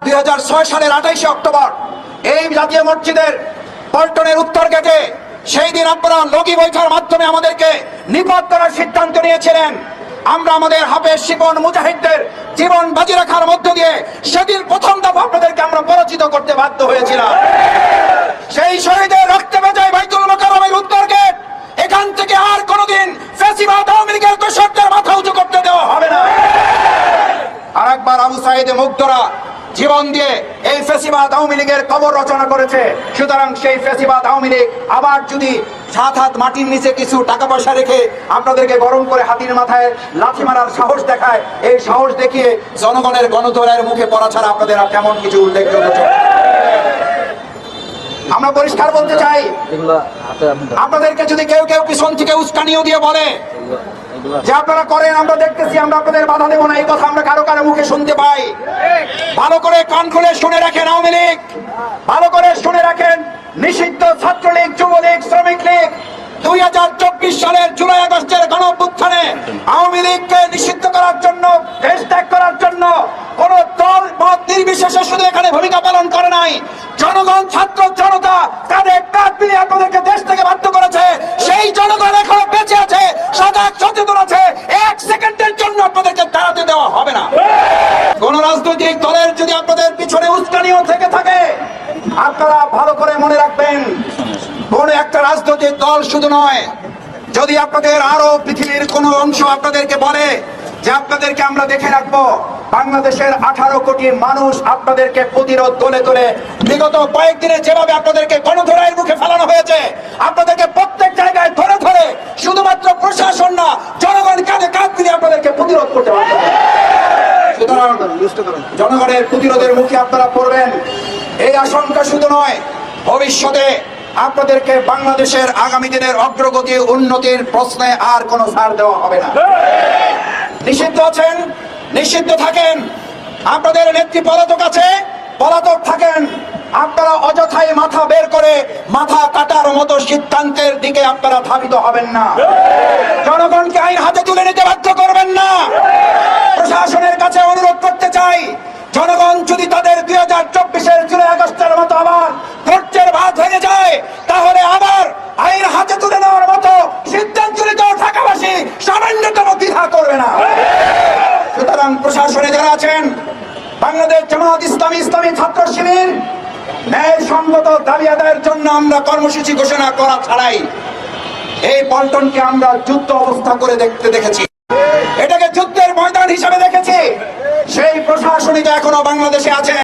2006 সালের 28 অক্টোবর এই জাতীয় মসজিদের পল্টনের উত্তর গেটে সেই দিন আপনারা লগি বৈঠার মাধ্যমে আমাদেরকে নিপাত করার সিদ্ধান্ত নিয়েছিলেন। আমরা আমাদের হাফেজ শিপন মুজাহিদদের জীবন বাজি রাখার মধ্য দিয়ে সেদিন প্রথম দফা আপনাদেরকে আমরা পরাজিত করতে বাধ্য হয়েছিলাম। সেই শহীদের রক্তে ভেজায় বাইতুল মোকাররমের উত্তর গেট, এখান থেকে আর কোনোদিন ফ্যাসিবাদ আওয়ামী লীগের দোসরদের মাথা উঁচু করতে দেওয়া হবে না। আরেকবার আবু সাঈদ মুগ্ধরা জীবন দিয়ে এই ফ্যাসিবাদ আওয়ামী লীগের কবর রচনা করেছে। সুতরাং সেই ফ্যাসিবাদ আওয়ামী লীগ আবার যদি 7 হাত মাটির নিচে কিছু টাকা পয়সা রেখে আপনাদেরকে গরম করে হাতির মাথায় লাথি মারার সাহস দেখায়, এই সাহস দেখিয়ে জনগণের গণধোলাইয়ের মুখে পড়া ছাড়া আপনাদের আর কেমন কিছু উল্লেখযোগ্য। আমরা পরিষ্কার বলতে চাই, আপনাদেরকে যদি কেউ কেউ পিছন থেকে উস্কানিও দিয়ে বলে যে আপনারা করেন, আমরা দেখতেছি, আমরা আপনাদের বাধা দেবো না, এই কথা আমরা কারো কারো মুখে শুনতে পাই। ভালো করে কান খুলে শুনে রাখেন আওয়ামী লীগ, ভালো করে শুনে রাখেন নিষিদ্ধ ছাত্রলীগ, যুবলীগ, শ্রমিক লীগ 2024 সালের জুলাই আগস্টের গণঅভ্যুত্থানে আওয়ামী লীগকে নিষিদ্ধ করার জন্য, দেশ ত্যাগ করার জন্য কোন দল মত নির্বিশেষে শুধু এখানে ভূমিকা পালন করে নাই, জনগণ, ছাত্র জনতা কাঁধে কাঁধ মিলিয়ে আপনাদেরকে দেশ থেকে বাধ্য করেছে। সেই জনগণ এখনো বেঁচে আছে, সজাগ সচেতন আছে, 1 সেকেন্ডের জন্য আপনাদেরকে দাঁড়াতে দেওয়া হবে না। কোন রাজনৈতিক দলের যদি আপনাদের পিছনে উস্কানিও থেকে থাকে, আপনারা ভালো করে মনে রাখবেন, কোন একটা রাজনৈতিক দল শুধু নয়, যদি আপনাদের আরো পৃথিবীর কোন অংশ আপনাদেরকে বলে যে আপনাদেরকে আমরা দেখে রাখবো, বাংলাদেশের 18 কোটি মানুষ আপনাদেরকে প্রতিরোধ তোলে তোলে বিগত কয়েকদিনে যেভাবে আপনাদেরকে গণধোলাইয়ের মুখে ফেলানো হয়েছে, আপনাদেরকে প্রত্যেক জায়গায় ধরে ধরে শুধুমাত্র প্রশাসন না, জনগণ কাঁধে কাঁধ মিলিয়ে আপনাদেরকে প্রতিরোধ করতে পারবে। সুতরাং জনগণের প্রতিরোধের মুখে আপনারা পড়বেন, এই আশঙ্কা শুধু নয়, ভবিষ্যতে আপনাদেরকে বাংলাদেশের আগামী দিনের অগ্রগতি উন্নতির প্রশ্নে আর কোনো ছাড় দেওয়া হবে না। নিষিদ্ধ আছেন, নিষিদ্ধ থাকেন, আপনাদের নেত্রী পলাতক আছে, পলাতক থাকেন। আপনারা অযথাই মাথা বের করে মাথা কাটার মতো সিদ্ধান্তের দিকে আপনারা ধাবিত হবেন না। জনগণকে আইন হাতে তুলে নিতে বাধ্য করবেন না। প্রশাসনের কাছে অনুরোধ করতে চাই, জনগণ যদি তাদের 2024-এর জুলাই আগস্টের মতো আবার ধৈর্যের বাঁধ ভেঙে যায়, তাহলে আবার আইন হাতে তুলে নেওয়ার মতো সিদ্ধান্ত নিতে ঢাকাবাসী সামান্যতম দ্বিধা করবে না। সুতরাং প্রশাসনে যারা আছেন, বাংলাদেশ জামাত ইসলামী, ইসলামী ছাত্র শিবির ন্যায়সঙ্গত দাবি আদায়ের জন্য আমরা কর্মসূচি ঘোষণা করা ছাড়াই এই পল্টনকে আমরা যুদ্ধ অবস্থা করে দেখেছি, এটাকে যুদ্ধের ময়দান হিসেবে দেখেছি। সেই প্রশাসনিক এখনো বাংলাদেশে আছে।